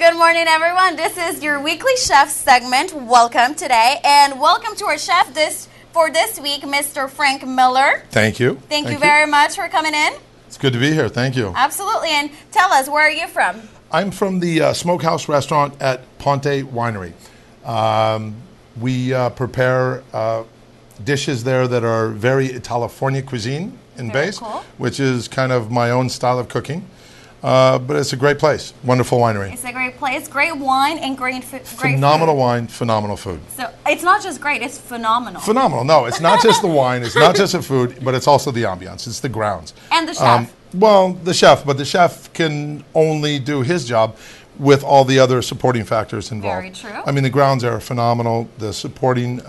Good morning, everyone. This is your weekly chef segment. Welcome today, and welcome to our chef for this week, Mr. Frank Miller. Thank you. Thank you very much for coming in. It's good to be here. Thank you. Absolutely. And tell us, where are you from? I'm from the Smokehouse restaurant at Ponte Winery. We prepare dishes there that are very California cuisine in base, cool. which is kind of my own style of cooking. But it's a great place. Wonderful winery. It's a great place. Great wine and great food. Phenomenal wine, phenomenal food. So it's not just great, it's phenomenal. Phenomenal. No, it's not just the wine, it's not just the food, but it's also the ambiance. It's the grounds. And the chef. Well, the chef, but the chef can only do his job with all the other supporting factors involved. Very true. I mean, the grounds are phenomenal. The supporting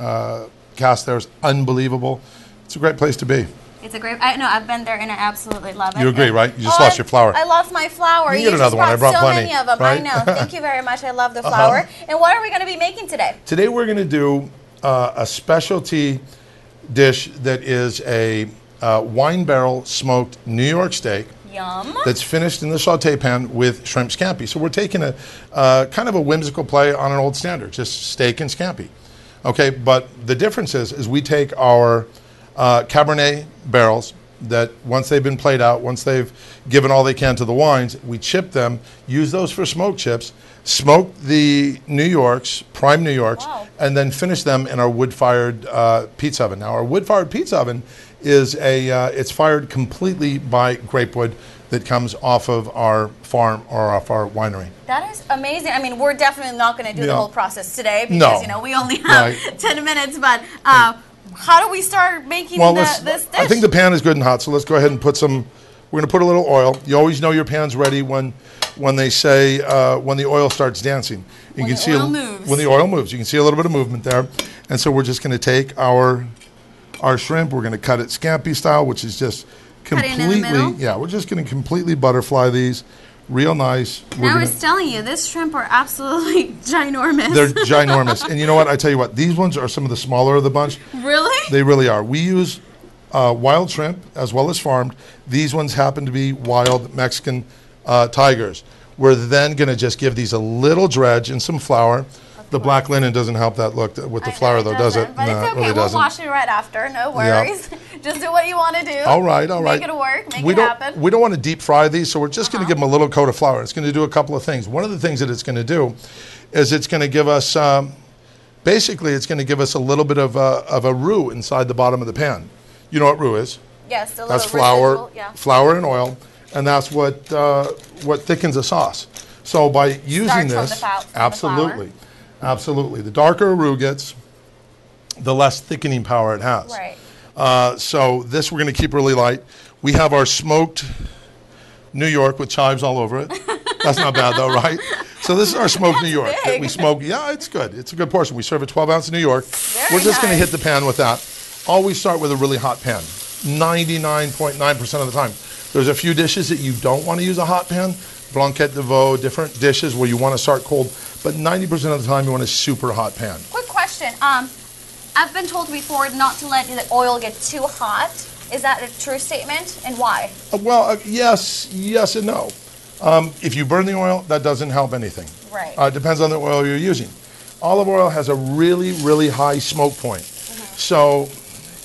cast there is unbelievable. It's a great place to be. It's a great. I've been there and I absolutely love it. You agree, right? You just lost your flour. I lost my flour. You get another one. I brought so plenty. Many of them. Right? I know. Thank you very much. I love the flour. And what are we going to be making today? Today we're going to do a specialty dish that is a wine barrel smoked New York steak. Yum. That's finished in the saute pan with shrimp scampi. So we're taking a kind of a whimsical play on an old standard, just steak and scampi. Okay, but the difference is we take our Cabernet barrels that once they've been played out, once they've given all they can to the wines, we chip them, use those for smoke chips, smoke the New Yorks, prime New Yorks, wow. and then finish them in our wood-fired pizza oven. Now, our wood-fired pizza oven is it's fired completely by grape wood that comes off of our farm or off our winery. That is amazing. I mean, we're definitely not going to do the whole process today because, we only have 10 minutes, but how do we start making this dish? I think the pan is good and hot, so let's go ahead and put some, we're going to put a little oil. You always know your pan's ready when they say, when the oil starts dancing. You can see when the oil moves. You can see a little bit of movement there. And so we're just going to take our shrimp, we're going to cut it scampi style, which is just completely, we're just going to completely butterfly these. Real nice. I was telling you, this shrimp are absolutely ginormous. They're ginormous. And you know what? I tell you what, these ones are some of the smaller of the bunch. Really? They really are. We use wild shrimp as well as farmed. These ones happen to be wild Mexican tigers. We're then going to just give these a little dredge and some flour. The black linen doesn't help that look with the flour, though, does it? But no, it's okay. Really we'll wash it right after. No worries. Yep. Just do what you want to do. All right. Make it work. Make it happen. We don't want to deep fry these, so we're just going to give them a little coat of flour. It's going to do a couple of things. One of the things that it's going to do is it's going to give us, basically, it's going to give us a little bit of a roux inside the bottom of the pan. You know what roux is? Yes, a little That's flour, residual, flour and oil, and that's what thickens a sauce. So by using this, absolutely. Absolutely. The darker a roux gets, the less thickening power it has. Right. So this we're going to keep really light. We have our smoked New York with chives all over it. That's not bad though, right? So this is our smoked New York that we smoke. Yeah, it's good. It's a good portion. We serve a 12-ounce New York. We're just going to hit the pan with that. Always start with a really hot pan, 99.9% of the time. There's a few dishes that you don't want to use a hot pan. Blanquette de veau, different dishes where you want to start cold, but 90% of the time you want a super hot pan. Quick question. I've been told before not to let the oil get too hot. Is that a true statement, and why? Yes and no. If you burn the oil, that doesn't help anything. Right. It depends on the oil you're using. Olive oil has a really, really high smoke point. So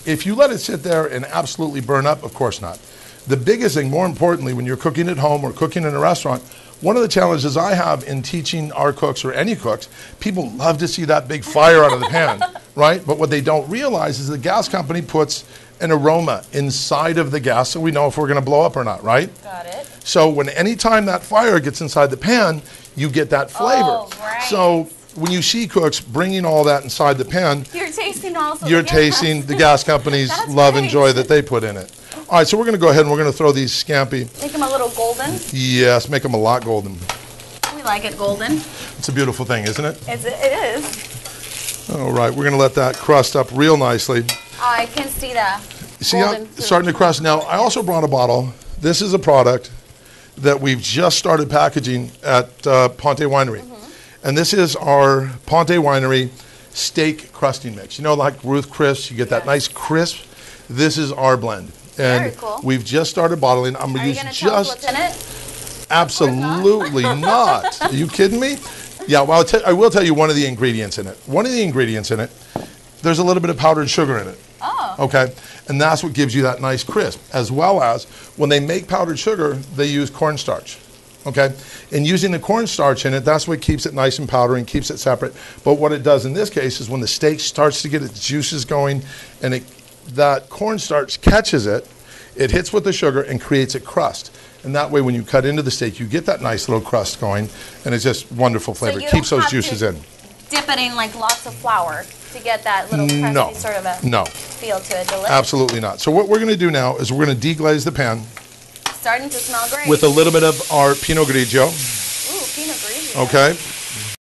if you let it sit there and absolutely burn up, of course not. The biggest thing, more importantly, when you're cooking at home or cooking in a restaurant, one of the challenges I have in teaching our cooks or any cooks, people love to see that big fire out of the pan, right? But what they don't realize is the gas company puts an aroma inside of the gas so we know if we're going to blow up or not, right? Got it. So anytime that fire gets inside the pan, you get that flavor. Oh, right. So when you see cooks bringing all that inside the pan, you're tasting also you're tasting the gas company's love and joy that they put in it. All right, so we're going to go ahead and we're going to throw these scampi. Make them a little golden? Yes, make them a lot golden. We like it golden. It's a beautiful thing, isn't it? It is. All right, we're going to let that crust up real nicely. I can see that. See how it's starting to crust? Now, I also brought a bottle. This is a product that we've just started packaging at Ponte Winery. And this is our Ponte Winery steak crusting mix. You know, like Ruth Chris, you get that nice crisp. This is our blend. And very cool. We've just started bottling. Are you going to tell us what's in it? Absolutely not. Are you kidding me? Yeah, well, I will tell you one of the ingredients in it. One of the ingredients in it, there's a little bit of powdered sugar in it. Oh. Okay, and that's what gives you that nice crisp. As well as when they make powdered sugar, they use cornstarch. Okay, and using the cornstarch in it, that's what keeps it nice and powdery and keeps it separate. But what it does in this case is when the steak starts to get its juices going, and that cornstarch catches it, it hits with the sugar and creates a crust. And that way, when you cut into the steak, you get that nice little crust going, and it's just wonderful flavor. It keeps those juices in. Dip it in like lots of flour to get that little crusty sort of a feel to it. Delicious. Absolutely not. So what we're going to do now is we're going to deglaze the pan. Starting to smell great. With a little bit of our Pinot Grigio. Ooh, Pinot Grigio. Okay.